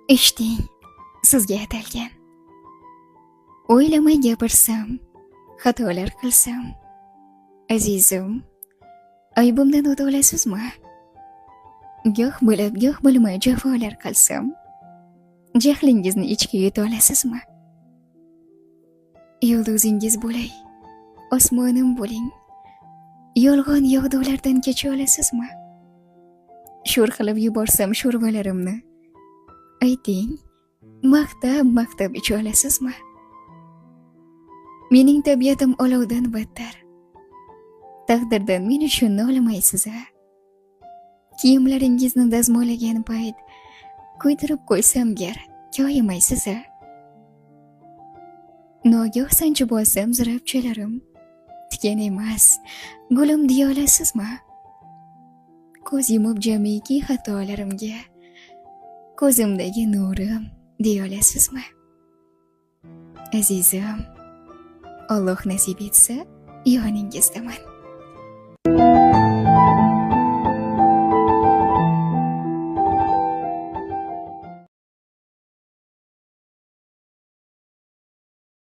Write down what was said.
Eshiting, sizga atalgan. O'ylamay gapirsam, xatolar qilsam, azizim, aybimdan o'ta olasizmi? Goh bilib, goh bilmay jafolar qilsam, jahlingizni ichga yuta olasizmi? Yulduzingiz bo'lay, osmonim bo'ling, yolg'on yog'dulardan kecha olasizmi? Sho'r qilib yuborsam sho'rvalarimni, ayting, maqtab icha olasizmi? Mening tabiatim olovdan battar. Taqdirdan meni tushuna olmaysiz-a? Kiyimlaringizni dazmollagan payt kuydirib qo'ysam gar, koyimaysiz-a? Nogoh sanchib olsam zirabchalarim, tikan emas, gulim deya olasizmi? Ko'z yumib jamiki xatolarimga, ko'zimdagi nurim deya olasizmi? Azizim, Alloh nasib etsa, yoningizdaman.